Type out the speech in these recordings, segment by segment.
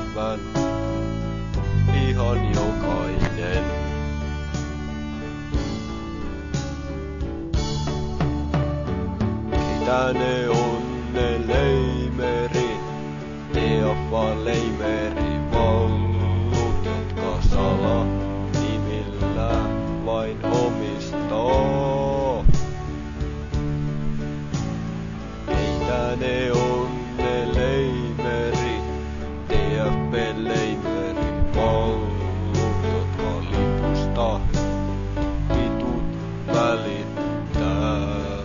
TF:n ihan jokainen. Keitä ne on ne leimerit, TF:n leimerivallut, jotka salanimillä vain omistaa? Keitä ne on ne leimerit, TF:n leimerivallut, jotka lipusta vitut välittää?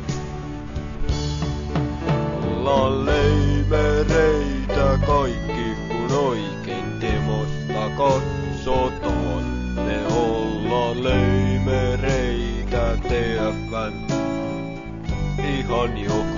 Ollaan leimereitä kaikki, kun oikein temosta katsotaan. Me ollaan leimereitä TF:n ihan joka